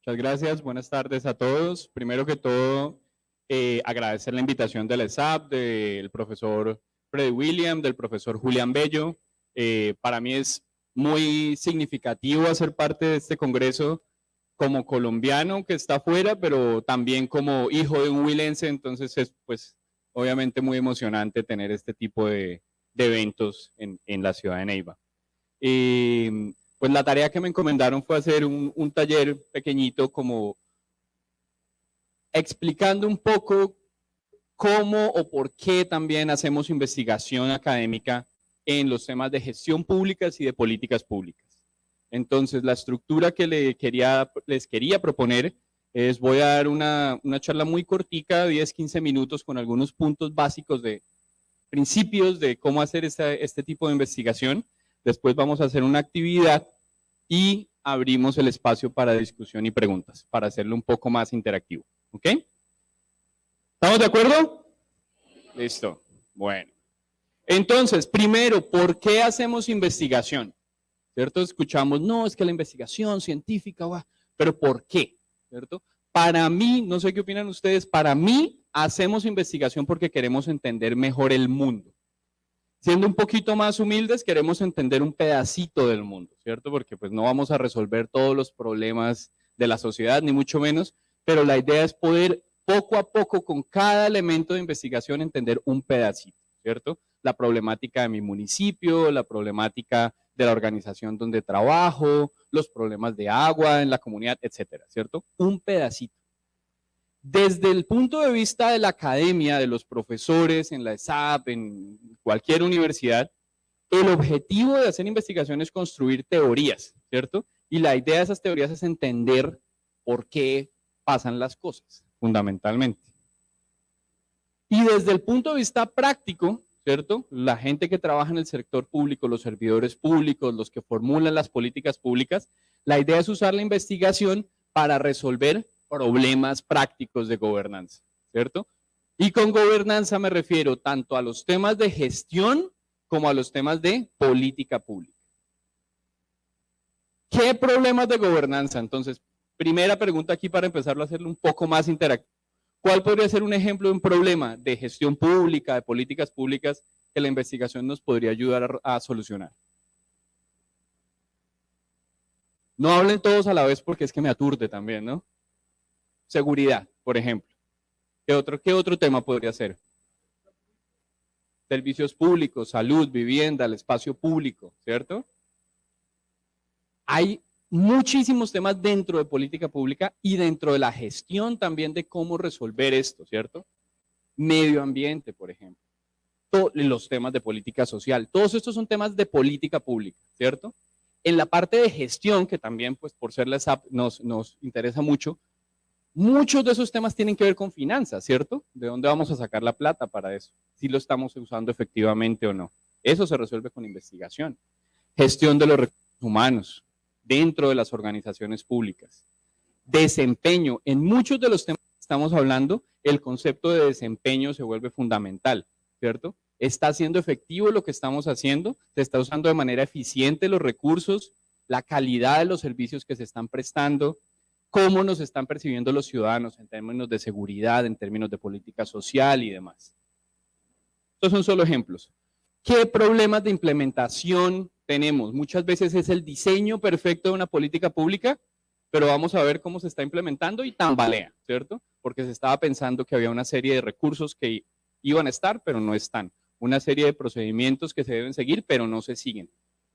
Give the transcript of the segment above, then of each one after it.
Muchas gracias, buenas tardes a todos. Primero que todo, agradecer la invitación del ESAP, del profesor Freddy William, del profesor Julián Bello. Para mí es muy significativo hacer parte de este congreso como colombiano que está afuera, pero también como hijo de un huilense, entonces es pues obviamente muy emocionante tener este tipo de eventos en la ciudad de Neiva. Pues la tarea que me encomendaron fue hacer un taller pequeñito como explicando un poco cómo o por qué también hacemos investigación académica en los temas de gestión públicas y de políticas públicas. Entonces, la estructura que les quería proponer es, voy a dar una charla muy cortica, 10-15 minutos, con algunos puntos básicos de principios de cómo hacer este tipo de investigación. Después vamos a hacer una actividad y abrimos el espacio para discusión y preguntas, para hacerlo un poco más interactivo. ¿Ok? ¿Estamos de acuerdo? Listo. Bueno. Entonces, primero, ¿por qué hacemos investigación? ¿Cierto? Escuchamos, no, es que la investigación científica, pero ¿por qué? ¿Cierto? Para mí, no sé qué opinan ustedes, para mí hacemos investigación porque queremos entender mejor el mundo. Siendo un poquito más humildes, queremos entender un pedacito del mundo, ¿cierto? Porque pues no vamos a resolver todos los problemas de la sociedad, ni mucho menos, pero la idea es poder poco a poco, con cada elemento de investigación, entender un pedacito, ¿cierto? La problemática de mi municipio, la problemática de la organización donde trabajo, los problemas de agua en la comunidad, etcétera, ¿cierto? Un pedacito. Desde el punto de vista de la academia, de los profesores en la ESAP, en cualquier universidad, el objetivo de hacer investigación es construir teorías, ¿cierto? Y la idea de esas teorías es entender por qué pasan las cosas, fundamentalmente. Y desde el punto de vista práctico, ¿cierto? La gente que trabaja en el sector público, los servidores públicos, los que formulan las políticas públicas, la idea es usar la investigación para resolver problemas prácticos de gobernanza, ¿cierto? Y con gobernanza me refiero tanto a los temas de gestión como a los temas de política pública. ¿Qué problemas de gobernanza? Entonces, primera pregunta aquí para empezarlo a hacerlo un poco más interactivo. ¿Cuál podría ser un ejemplo de un problema de gestión pública, de políticas públicas, que la investigación nos podría ayudar a solucionar? No hablen todos a la vez porque es que me aturde también, ¿no? Seguridad, por ejemplo. ¿Qué otro tema podría ser? Servicios públicos, salud, vivienda, el espacio público, ¿cierto? Hay muchísimos temas dentro de política pública y dentro de la gestión también de cómo resolver esto, ¿cierto? Medio ambiente, por ejemplo. Los temas de política social. Todos estos son temas de política pública, ¿cierto? En la parte de gestión, que también, pues, por ser la SAP nos interesa mucho, muchos de esos temas tienen que ver con finanzas, ¿cierto? ¿De dónde vamos a sacar la plata para eso? Si lo estamos usando efectivamente o no. Eso se resuelve con investigación. Gestión de los recursos humanos dentro de las organizaciones públicas. Desempeño. En muchos de los temas que estamos hablando, el concepto de desempeño se vuelve fundamental, ¿cierto? ¿Está siendo efectivo lo que estamos haciendo? ¿Se está usando de manera eficiente los recursos? ¿La calidad de los servicios que se están prestando? ¿Cómo nos están percibiendo los ciudadanos en términos de seguridad, en términos de política social y demás? Estos son solo ejemplos. ¿Qué problemas de implementación tenemos? Muchas veces es el diseño perfecto de una política pública, pero vamos a ver cómo se está implementando y tambalea, ¿cierto? Porque se estaba pensando que había una serie de recursos que iban a estar, pero no están. Una serie de procedimientos que se deben seguir, pero no se siguen.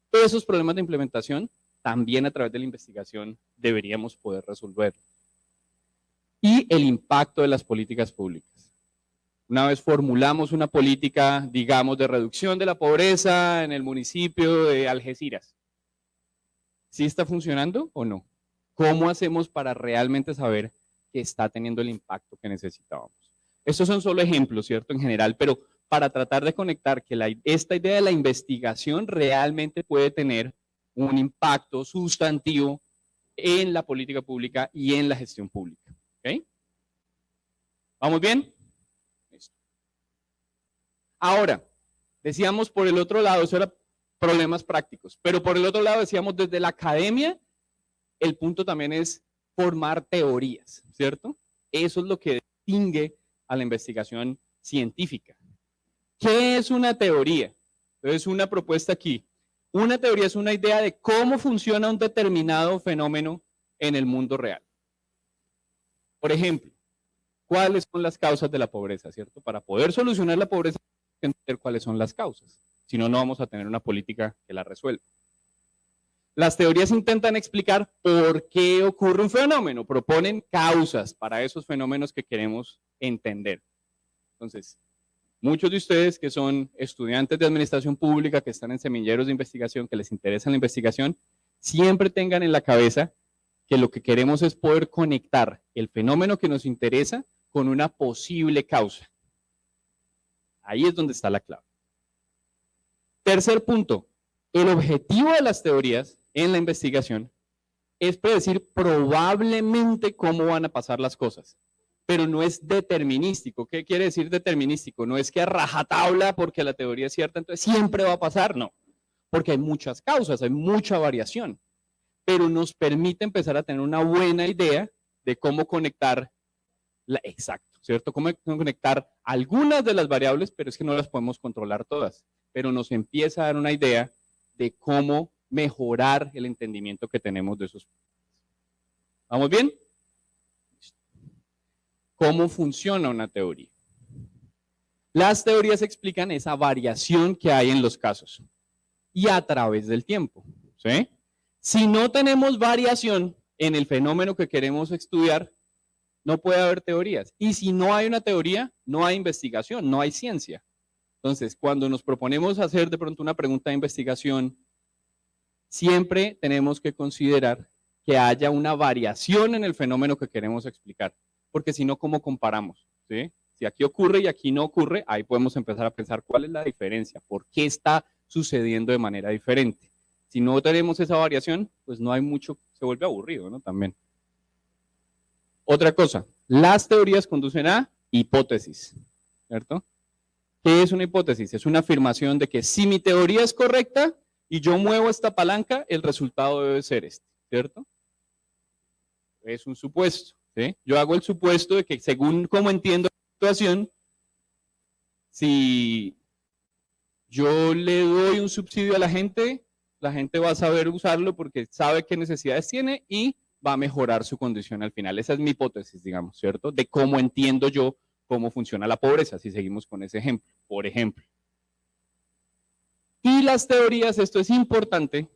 Todos esos problemas de implementación también a través de la investigación deberíamos poder resolver. Y el impacto de las políticas públicas. Una vez formulamos una política, digamos, de reducción de la pobreza en el municipio de Algeciras, ¿sí está funcionando o no? ¿Cómo hacemos para realmente saber que está teniendo el impacto que necesitábamos? Estos son solo ejemplos, ¿cierto? En general, pero para tratar de conectar que esta idea de la investigación realmente puede tener un impacto sustantivo en la política pública y en la gestión pública. ¿Ok? ¿Vamos bien? Listo. Ahora, decíamos por el otro lado, eso era problemas prácticos, pero por el otro lado decíamos desde la academia, el punto también es formar teorías, ¿cierto? Eso es lo que distingue a la investigación científica. ¿Qué es una teoría? Entonces, una propuesta aquí. Una teoría es una idea de cómo funciona un determinado fenómeno en el mundo real. Por ejemplo, ¿cuáles son las causas de la pobreza, cierto? Para poder solucionar la pobreza, hay que entender cuáles son las causas. Si no, no vamos a tener una política que la resuelva. Las teorías intentan explicar por qué ocurre un fenómeno, proponen causas para esos fenómenos que queremos entender. Entonces, muchos de ustedes que son estudiantes de administración pública, que están en semilleros de investigación, que les interesa la investigación, siempre tengan en la cabeza que lo que queremos es poder conectar el fenómeno que nos interesa con una posible causa. Ahí es donde está la clave. Tercer punto, el objetivo de las teorías en la investigación es predecir probablemente cómo van a pasar las cosas, pero no es determinístico. ¿Qué quiere decir determinístico? No es que a rajatabla, porque la teoría es cierta, entonces siempre va a pasar, no, porque hay muchas causas, hay mucha variación, pero nos permite empezar a tener una buena idea de cómo conectar, exacto, ¿cierto? Cómo conectar algunas de las variables, pero es que no las podemos controlar todas, pero nos empieza a dar una idea de cómo mejorar el entendimiento que tenemos de esos problemas. ¿Vamos bien? ¿Cómo funciona una teoría? Las teorías explican esa variación que hay en los casos y a través del tiempo, ¿sí? Si no tenemos variación en el fenómeno que queremos estudiar, no puede haber teorías. Y si no hay una teoría, no hay investigación, no hay ciencia. Entonces, cuando nos proponemos hacer de pronto una pregunta de investigación, siempre tenemos que considerar que haya una variación en el fenómeno que queremos explicar, porque si no, ¿cómo comparamos? ¿Sí? Si aquí ocurre y aquí no ocurre, ahí podemos empezar a pensar cuál es la diferencia, por qué está sucediendo de manera diferente. Si no tenemos esa variación, pues no hay mucho, se vuelve aburrido, ¿no? También. Otra cosa, las teorías conducen a hipótesis, ¿cierto? ¿Qué es una hipótesis? Es una afirmación de que si mi teoría es correcta y yo muevo esta palanca, el resultado debe ser este, ¿cierto? Es un supuesto, ¿sí? Yo hago el supuesto de que según cómo entiendo la situación, si yo le doy un subsidio a la gente va a saber usarlo porque sabe qué necesidades tiene y va a mejorar su condición al final. Esa es mi hipótesis, digamos, ¿cierto? De cómo entiendo yo cómo funciona la pobreza, si seguimos con ese ejemplo, por ejemplo. Y las teorías, esto es importante,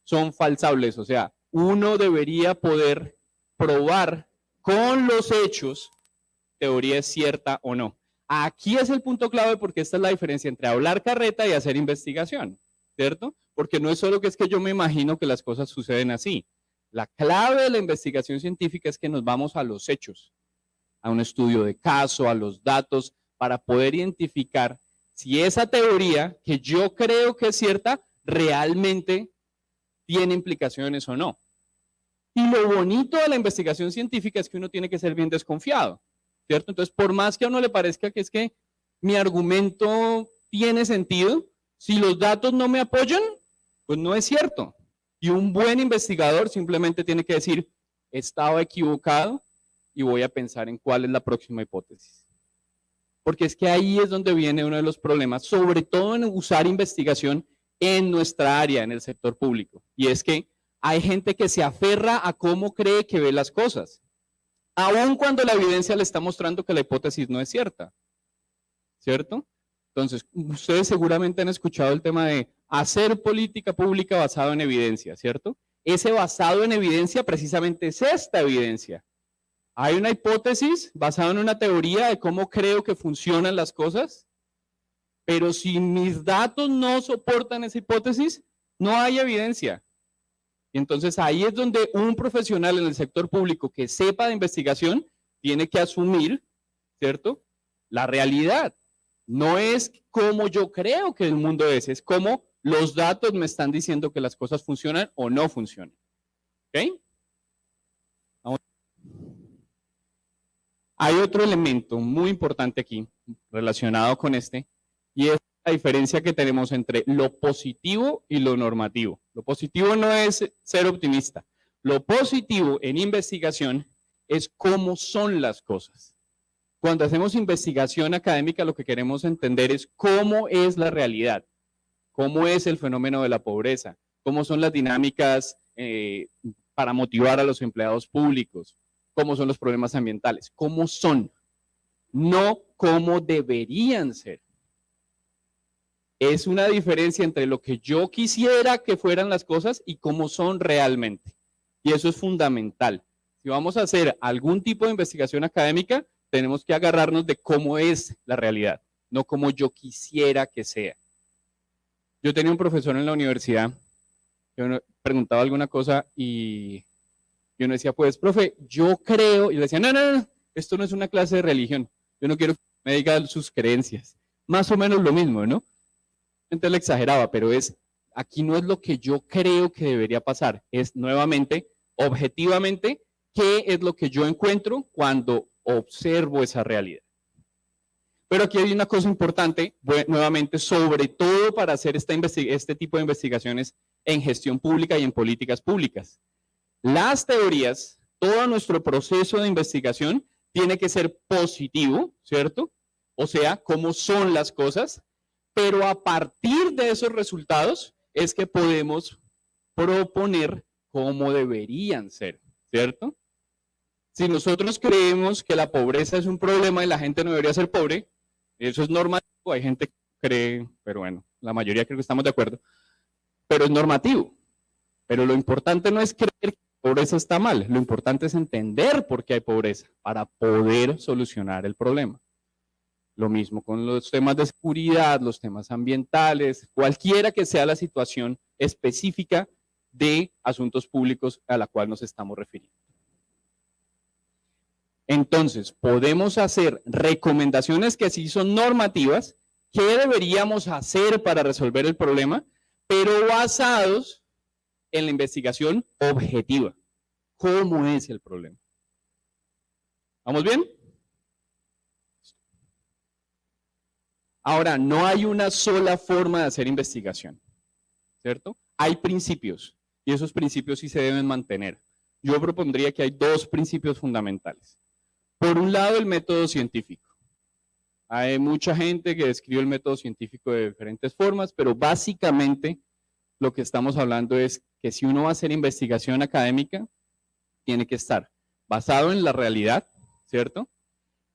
son falsables, o sea, uno debería poder probar con los hechos teoría es cierta o no. Aquí es el punto clave porque esta es la diferencia entre hablar carreta y hacer investigación, ¿cierto? Porque no es solo que es que yo me imagino que las cosas suceden así. La clave de la investigación científica es que nos vamos a los hechos, a un estudio de caso, a los datos, para poder identificar si esa teoría que yo creo que es cierta realmente tiene implicaciones o no. Y lo bonito de la investigación científica es que uno tiene que ser bien desconfiado, ¿cierto? Entonces, por más que a uno le parezca que es que mi argumento tiene sentido, si los datos no me apoyan, pues no es cierto. Y un buen investigador simplemente tiene que decir, estaba equivocado y voy a pensar en cuál es la próxima hipótesis. Porque es que ahí es donde viene uno de los problemas, sobre todo en usar investigación en nuestra área, en el sector público. Y es que hay gente que se aferra a cómo cree que ve las cosas, aun cuando la evidencia le está mostrando que la hipótesis no es cierta, ¿cierto? Entonces, ustedes seguramente han escuchado el tema de hacer política pública basado en evidencia, ¿cierto? Ese basado en evidencia precisamente es esta evidencia. Hay una hipótesis basada en una teoría de cómo creo que funcionan las cosas, pero si mis datos no soportan esa hipótesis, no hay evidencia. Y entonces ahí es donde un profesional en el sector público que sepa de investigación tiene que asumir, ¿cierto?, la realidad. No es como yo creo que el mundo es como los datos me están diciendo que las cosas funcionan o no funcionan. ¿Ok? Vamos. Hay otro elemento muy importante aquí relacionado con este y es la diferencia que tenemos entre lo positivo y lo normativo. Lo positivo no es ser optimista. Lo positivo en investigación es cómo son las cosas. Cuando hacemos investigación académica, lo que queremos entender es cómo es la realidad, cómo es el fenómeno de la pobreza, cómo son las dinámicas para motivar a los empleados públicos, cómo son los problemas ambientales, cómo son, no cómo deberían ser. Es una diferencia entre lo que yo quisiera que fueran las cosas y cómo son realmente. Y eso es fundamental. Si vamos a hacer algún tipo de investigación académica, tenemos que agarrarnos de cómo es la realidad, no como yo quisiera que sea. Yo tenía un profesor en la universidad, yo preguntaba alguna cosa y yo no decía, pues, profe, yo creo, y le decía, no, esto no es una clase de religión, yo no quiero que me diga sus creencias. Más o menos lo mismo, ¿no? Entonces le exageraba, pero aquí no es lo que yo creo que debería pasar, es nuevamente, objetivamente, qué es lo que yo encuentro cuando observo esa realidad. Pero aquí hay una cosa importante, nuevamente, sobre todo para hacer este tipo de investigaciones en gestión pública y en políticas públicas. Las teorías, todo nuestro proceso de investigación tiene que ser positivo, ¿cierto? O sea, cómo son las cosas, pero a partir de esos resultados es que podemos proponer cómo deberían ser, ¿cierto? Si nosotros creemos que la pobreza es un problema y la gente no debería ser pobre, eso es normativo, hay gente que cree, pero bueno, la mayoría creo que estamos de acuerdo, pero es normativo. Pero lo importante no es creer que la pobreza está mal, lo importante es entender por qué hay pobreza para poder solucionar el problema. Lo mismo con los temas de seguridad, los temas ambientales, cualquiera que sea la situación específica de asuntos públicos a la cual nos estamos refiriendo. Entonces, podemos hacer recomendaciones que sí son normativas, qué deberíamos hacer para resolver el problema, pero basados en la investigación objetiva. ¿Cómo es el problema? ¿Vamos bien? Ahora, no hay una sola forma de hacer investigación, ¿cierto? Hay principios y esos principios sí se deben mantener. Yo propondría que hay dos principios fundamentales. Por un lado, el método científico. Hay mucha gente que describe el método científico de diferentes formas, pero básicamente lo que estamos hablando es que si uno va a hacer investigación académica, tiene que estar basado en la realidad, ¿cierto?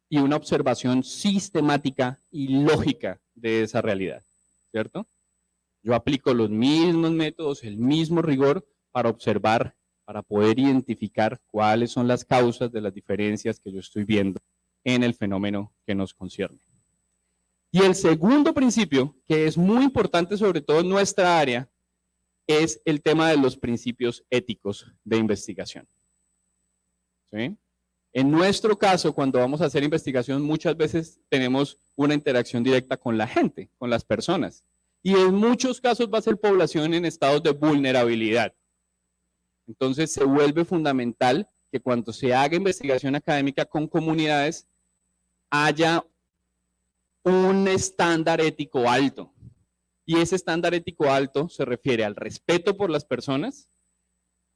Y una observación sistemática y lógica de esa realidad, ¿cierto? Yo aplico los mismos métodos, el mismo rigor para observar, para poder identificar cuáles son las causas de las diferencias que yo estoy viendo en el fenómeno que nos concierne. Y el segundo principio, que es muy importante sobre todo en nuestra área, es el tema de los principios éticos de investigación. ¿Sí? En nuestro caso, cuando vamos a hacer investigación, muchas veces tenemos una interacción directa con la gente, con las personas. Y en muchos casos va a ser población en estados de vulnerabilidad. Entonces se vuelve fundamental que cuando se haga investigación académica con comunidades, haya un estándar ético alto. Y ese estándar ético alto se refiere al respeto por las personas,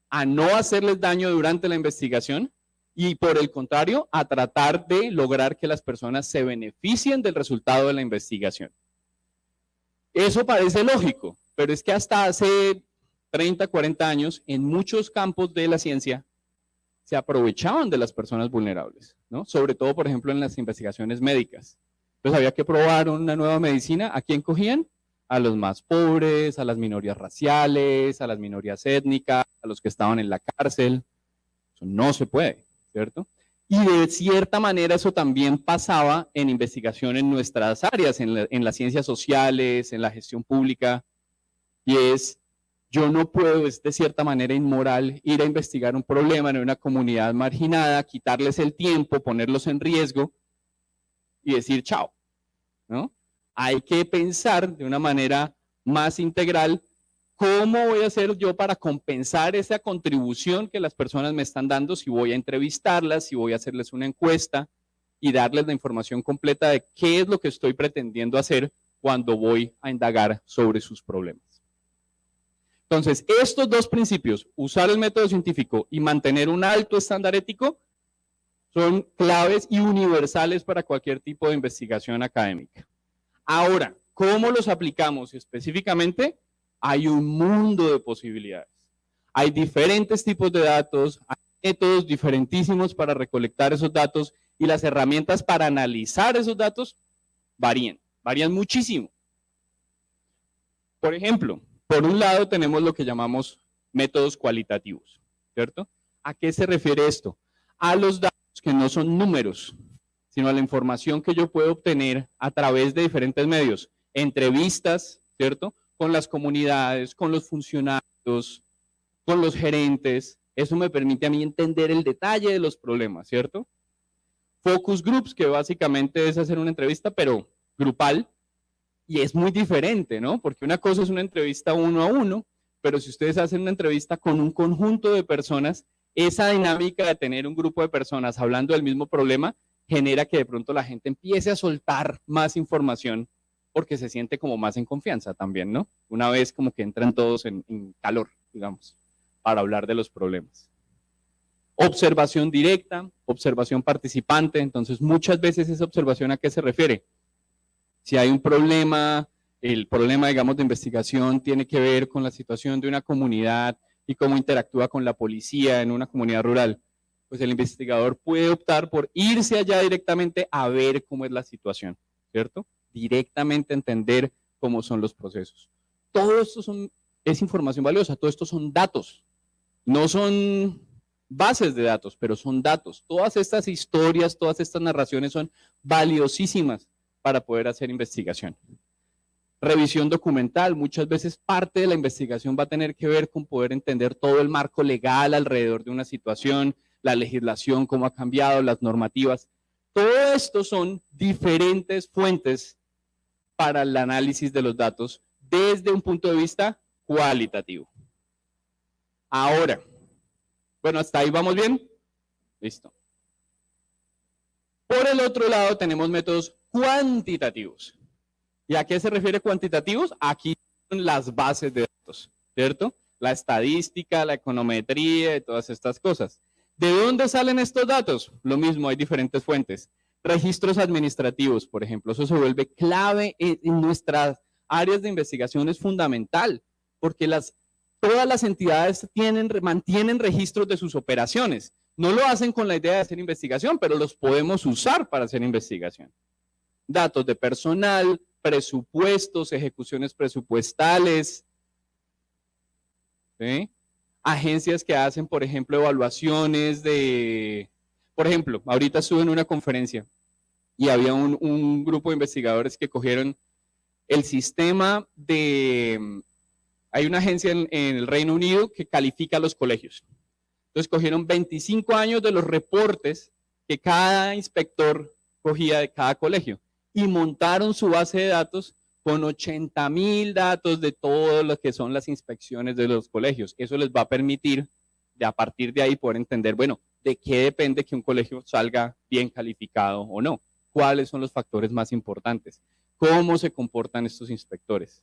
a no hacerles daño durante la investigación y por el contrario, a tratar de lograr que las personas se beneficien del resultado de la investigación. Eso parece lógico, pero es que hasta hace 30, 40 años, en muchos campos de la ciencia, se aprovechaban de las personas vulnerables, ¿no? Sobre todo, por ejemplo, en las investigaciones médicas. Entonces había que probar una nueva medicina. ¿A quién cogían? A los más pobres, a las minorías raciales, a las minorías étnicas, a los que estaban en la cárcel. Eso no se puede, ¿cierto? Y de cierta manera eso también pasaba en investigación en nuestras áreas, en las ciencias sociales, en la gestión pública, y es, yo no puedo, es de cierta manera inmoral ir a investigar un problema en una comunidad marginada, quitarles el tiempo, ponerlos en riesgo y decir chao, ¿no? Hay que pensar de una manera más integral cómo voy a hacer yo para compensar esa contribución que las personas me están dando, si voy a entrevistarlas, si voy a hacerles una encuesta y darles la información completa de qué es lo que estoy pretendiendo hacer cuando voy a indagar sobre sus problemas. Entonces, estos dos principios, usar el método científico y mantener un alto estándar ético, son claves y universales para cualquier tipo de investigación académica. Ahora, ¿cómo los aplicamos específicamente? Hay un mundo de posibilidades. Hay diferentes tipos de datos, hay métodos diferentísimos para recolectar esos datos y las herramientas para analizar esos datos varían muchísimo. Por ejemplo, por un lado tenemos lo que llamamos métodos cualitativos, ¿cierto? ¿A qué se refiere esto? A los datos que no son números, sino a la información que yo puedo obtener a través de diferentes medios, entrevistas, ¿cierto? Con las comunidades, con los funcionarios, con los gerentes. Eso me permite a mí entender el detalle de los problemas, ¿cierto? Focus groups, que básicamente es hacer una entrevista, pero grupal, y es muy diferente, ¿no? Porque una cosa es una entrevista uno a uno, pero si ustedes hacen una entrevista con un conjunto de personas, esa dinámica de tener un grupo de personas hablando del mismo problema genera que de pronto la gente empiece a soltar más información porque se siente como más en confianza también, ¿no? Una vez como que entran todos en calor, digamos, para hablar de los problemas. Observación directa, observación participante, entonces muchas veces esa observación ¿a qué se refiere? Si hay un problema, el problema, digamos, de investigación tiene que ver con la situación de una comunidad y cómo interactúa con la policía en una comunidad rural, pues el investigador puede optar por irse allá directamente a ver cómo es la situación, ¿cierto? Directamente entender cómo son los procesos. Todo esto es información valiosa, todo esto son datos, no son bases de datos, pero son datos. Todas estas historias, todas estas narraciones son valiosísimas para poder hacer investigación. Revisión documental, muchas veces parte de la investigación va a tener que ver con poder entender todo el marco legal alrededor de una situación, la legislación, cómo ha cambiado, las normativas. Todo esto son diferentes fuentes para el análisis de los datos desde un punto de vista cualitativo. Ahora, bueno, ¿hasta ahí vamos bien? Listo. Por el otro lado tenemos métodos cuantitativos. ¿Y a qué se refiere cuantitativos? Aquí son las bases de datos, ¿cierto? La estadística, la econometría y todas estas cosas. ¿De dónde salen estos datos? Lo mismo, hay diferentes fuentes. Registros administrativos, por ejemplo, eso se vuelve clave en nuestras áreas de investigación, es fundamental, porque todas las entidades mantienen registros de sus operaciones. No lo hacen con la idea de hacer investigación, pero los podemos usar para hacer investigación. Datos de personal, presupuestos, ejecuciones presupuestales, ¿sí? Agencias que hacen, por ejemplo, evaluaciones por ejemplo, ahorita estuve en una conferencia y había un grupo de investigadores que cogieron el sistema hay una agencia en el Reino Unido que califica los colegios. Entonces cogieron 25 años de los reportes que cada inspector cogía de cada colegio y montaron su base de datos con 80,000 datos de todo lo que son las inspecciones de los colegios. Eso les va a permitir, a partir de ahí, poder entender, bueno, de qué depende que un colegio salga bien calificado o no. ¿Cuáles son los factores más importantes? ¿Cómo se comportan estos inspectores?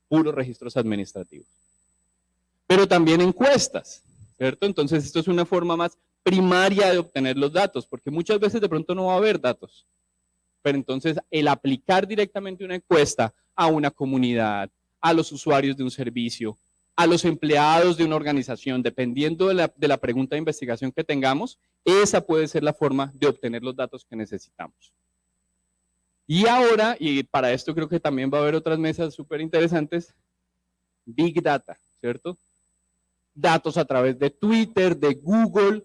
Puros registros administrativos. Pero también encuestas, ¿cierto? Entonces, esto es una forma más primaria de obtener los datos, porque muchas veces de pronto no va a haber datos. Pero entonces, el aplicar directamente una encuesta a una comunidad, a los usuarios de un servicio, a los empleados de una organización, dependiendo de la pregunta de investigación que tengamos, esa puede ser la forma de obtener los datos que necesitamos. Y ahora, y para esto creo que también va a haber otras mesas súper interesantes, Big Data, ¿cierto? Datos a través de Twitter, de Google,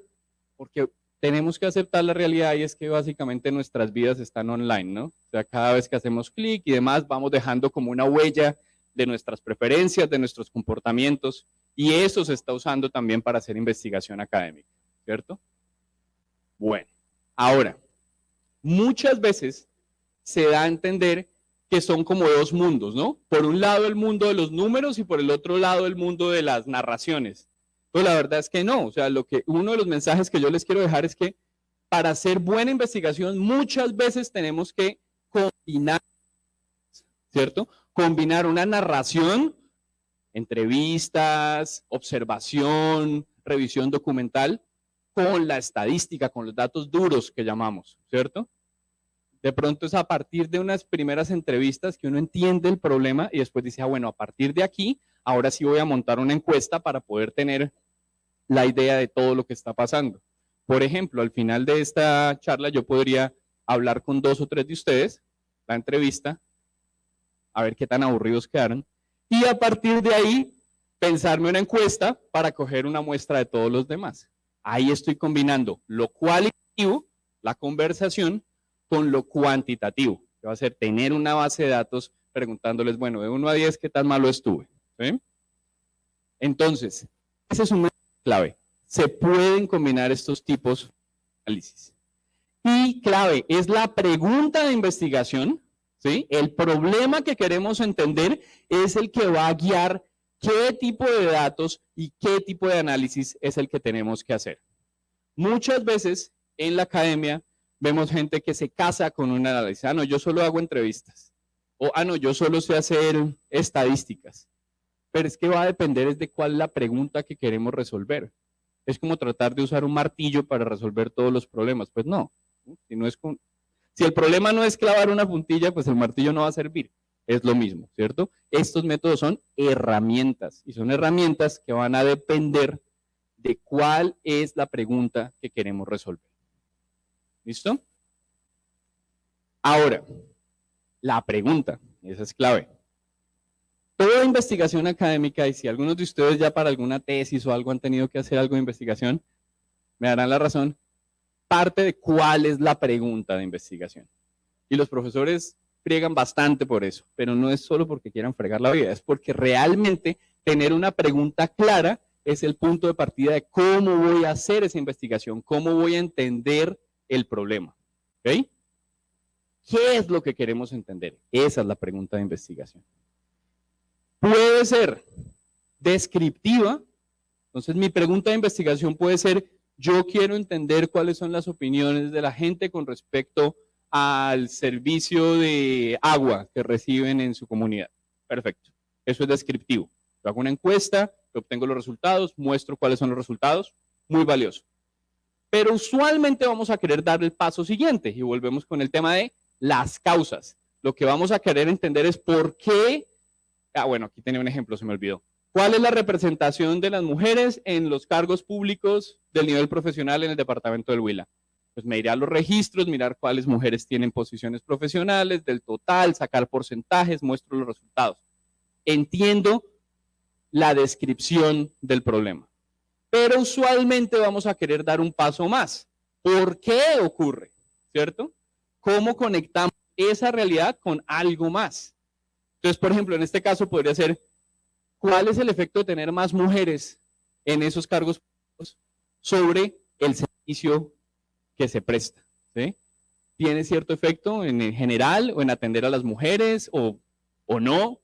porque tenemos que aceptar la realidad y es que básicamente nuestras vidas están online, ¿no? O sea, cada vez que hacemos clic y demás, vamos dejando como una huella de nuestras preferencias, de nuestros comportamientos, y eso se está usando también para hacer investigación académica, ¿cierto? Bueno, ahora, muchas veces se da a entender que son como dos mundos, ¿no? Por un lado el mundo de los números y por el otro lado el mundo de las narraciones. Pues la verdad es que no, o sea, uno de los mensajes que yo les quiero dejar es que para hacer buena investigación muchas veces tenemos que combinar, ¿cierto? Combinar una narración entrevistas, observación, revisión documental, con la estadística, con los datos duros que llamamos, ¿cierto? De pronto es a partir de unas primeras entrevistas que uno entiende el problema y después dice, bueno, a partir de aquí, ahora sí voy a montar una encuesta para poder tener la idea de todo lo que está pasando. Por ejemplo, al final de esta charla yo podría hablar con 2 o 3 de ustedes, la entrevista, a ver qué tan aburridos quedaron, y a partir de ahí pensarme una encuesta para coger una muestra de todos los demás. Ahí estoy combinando lo cualitativo, la conversación, con lo cuantitativo, que va a ser tener una base de datos preguntándoles, bueno, de 1 a 10, ¿qué tan malo estuve? ¿Sí? Entonces, ese es un método clave. Se pueden combinar estos tipos de análisis. Y clave es la pregunta de investigación, ¿sí? El problema que queremos entender es el que va a guiar qué tipo de datos y qué tipo de análisis es el que tenemos que hacer. Muchas veces en la academia vemos gente que se casa con un análisis. No, yo solo hago entrevistas. O, no, yo solo sé hacer estadísticas. Pero es que va a depender es de cuál es la pregunta que queremos resolver. Es como tratar de usar un martillo para resolver todos los problemas. Pues no. Si el problema no es clavar una puntilla, pues el martillo no va a servir. Es lo mismo, ¿cierto? Estos métodos son herramientas y son herramientas que van a depender de cuál es la pregunta que queremos resolver. ¿Listo? Ahora, la pregunta, esa es clave. Toda investigación académica, y si algunos de ustedes ya para alguna tesis o algo han tenido que hacer algo de investigación, me darán la razón, parte de cuál es la pregunta de investigación. Y los profesores friegan bastante por eso, pero no es solo porque quieran fregar la vida, es porque realmente tener una pregunta clara es el punto de partida de cómo voy a hacer esa investigación, cómo voy a entender el problema. ¿Ok? ¿Qué es lo que queremos entender? Esa es la pregunta de investigación. Puede ser descriptiva, entonces mi pregunta de investigación puede ser, yo quiero entender cuáles son las opiniones de la gente con respecto al servicio de agua que reciben en su comunidad. Perfecto, eso es descriptivo. Yo hago una encuesta, obtengo los resultados, muestro cuáles son los resultados, muy valioso. Pero usualmente vamos a querer dar el paso siguiente y volvemos con el tema de las causas. Lo que vamos a querer entender es por qué, bueno, aquí tenía un ejemplo, se me olvidó. ¿Cuál es la representación de las mujeres en los cargos públicos del nivel profesional en el departamento del Huila? Pues me iré a los registros, mirar cuáles mujeres tienen posiciones profesionales, del total, sacar porcentajes, muestro los resultados. Entiendo la descripción del problema. Pero usualmente vamos a querer dar un paso más. ¿Por qué ocurre? ¿Cierto? ¿Cómo conectamos esa realidad con algo más? Entonces, por ejemplo, en este caso podría ser, ¿cuál es el efecto de tener más mujeres en esos cargos públicos sobre el servicio que se presta? ¿Sí? ¿Tiene cierto efecto en general o en atender a las mujeres o no?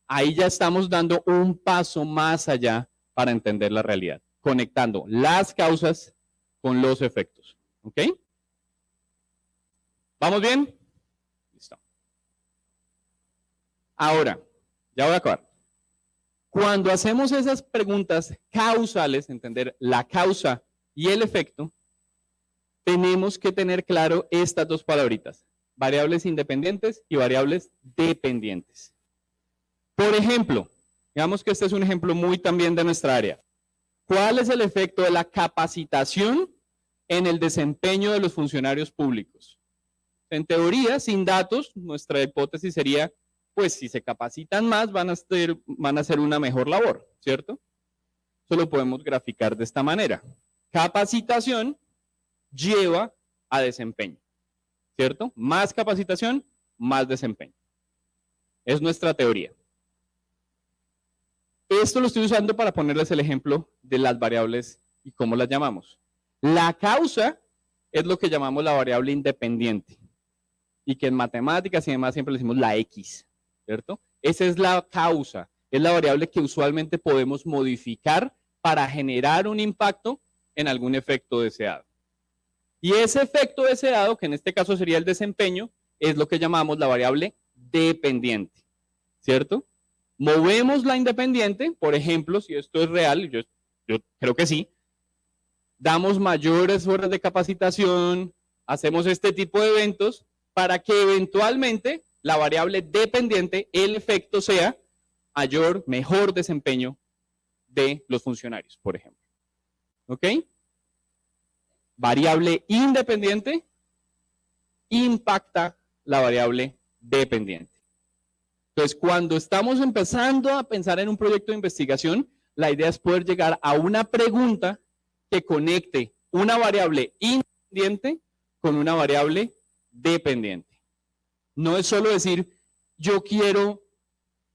Ahí ya estamos dando un paso más allá para entender la realidad, conectando las causas con los efectos. ¿Ok? ¿Vamos bien? Listo. Ahora, ya voy a acabar. Cuando hacemos esas preguntas causales, entender la causa y el efecto, tenemos que tener claro estas dos palabritas, variables independientes y variables dependientes. Por ejemplo, digamos que este es un ejemplo muy también de nuestra área. ¿Cuál es el efecto de la capacitación en el desempeño de los funcionarios públicos? En teoría, sin datos, nuestra hipótesis sería, pues si se capacitan más, van a hacer una mejor labor, ¿cierto? Eso lo podemos graficar de esta manera. Capacitación lleva a desempeño, ¿cierto? Más capacitación, más desempeño. Es nuestra teoría. Esto lo estoy usando para ponerles el ejemplo de las variables y cómo las llamamos. La causa es lo que llamamos la variable independiente y que en matemáticas y demás siempre le decimos la X, ¿cierto? Esa es la causa, es la variable que usualmente podemos modificar para generar un impacto en algún efecto deseado. Y ese efecto deseado, que en este caso sería el desempeño, es lo que llamamos la variable dependiente, ¿cierto? movemos la independiente, por ejemplo, si esto es real, yo creo que sí, damos mayores horas de capacitación, hacemos este tipo de eventos para que eventualmente la variable dependiente, el efecto sea mayor, mejor desempeño de los funcionarios, por ejemplo. ¿Ok? Variable independiente impacta la variable dependiente. Entonces, cuando estamos empezando a pensar en un proyecto de investigación, la idea es poder llegar a una pregunta que conecte una variable independiente con una variable dependiente. No es solo decir, yo quiero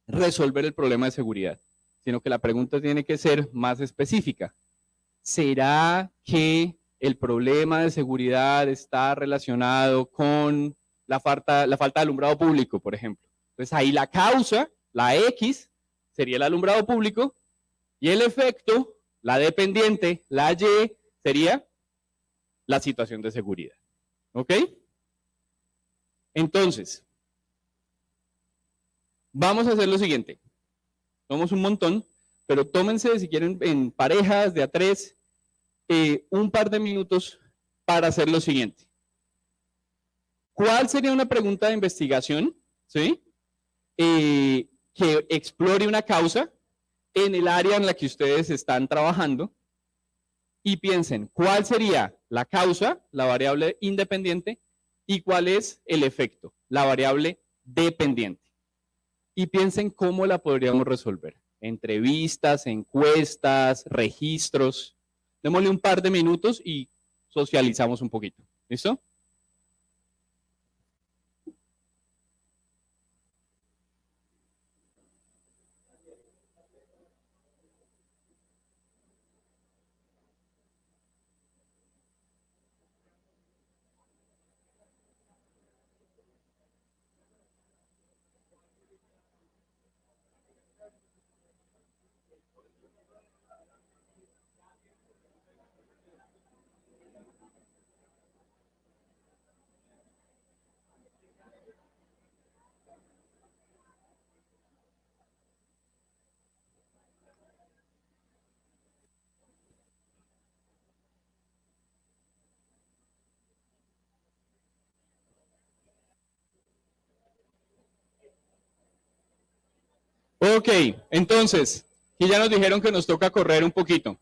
resolver el problema de seguridad, sino que la pregunta tiene que ser más específica. ¿Será que el problema de seguridad está relacionado con la falta de alumbrado público, por ejemplo? Entonces ahí la causa, la X, sería el alumbrado público, y el efecto, la dependiente, la Y, sería la situación de seguridad. ¿Ok? Entonces, vamos a hacer lo siguiente. Somos un montón, pero tómense, si quieren, en parejas de a 3, un par de minutos para hacer lo siguiente. ¿Cuál sería una pregunta de investigación? ¿Sí? Que explore una causa en el área en la que ustedes están trabajando y piensen cuál sería la causa, la variable independiente, y cuál es el efecto, la variable dependiente. Y piensen cómo la podríamos resolver. Entrevistas, encuestas, registros. Démosle un par de minutos y socializamos un poquito. ¿Listo? Ok, entonces, y ya nos dijeron que nos toca correr un poquito.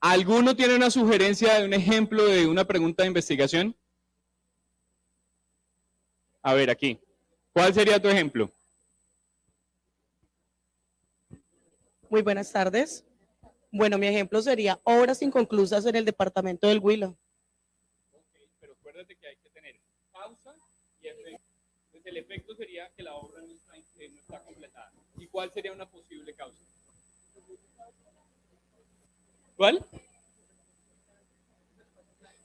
¿Alguno tiene una sugerencia de un ejemplo de una pregunta de investigación? A ver, aquí. ¿Cuál sería tu ejemplo? Muy buenas tardes. Bueno, mi ejemplo sería obras inconclusas en el departamento del Huila. Ok, pero acuérdate que hay que tener causa y efecto. Entonces, el efecto sería que la obra no está completada. ¿Y cuál sería una posible causa? ¿Cuál?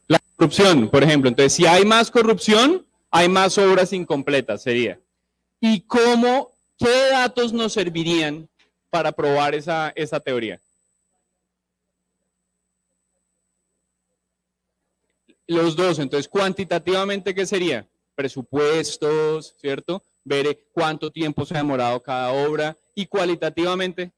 La corrupción, por ejemplo. Entonces, si hay más corrupción, hay más obras incompletas, sería. ¿Y qué datos nos servirían para probar esa teoría? Los dos, entonces, cuantitativamente, ¿qué sería? Presupuestos, ¿cierto? Ver cuánto tiempo se ha demorado cada obra. Y cualitativamente,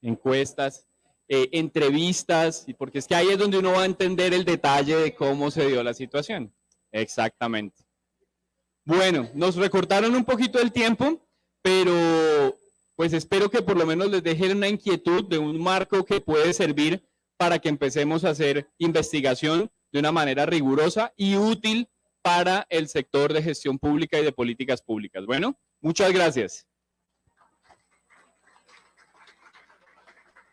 encuestas, entrevistas, porque es que ahí es donde uno va a entender el detalle de cómo se dio la situación. Exactamente. Bueno, nos recortaron un poquito el tiempo, pero pues espero que por lo menos les dejen una inquietud de un marco que puede servir para que empecemos a hacer investigación de una manera rigurosa y útil para el sector de gestión pública y de políticas públicas. Bueno, muchas gracias.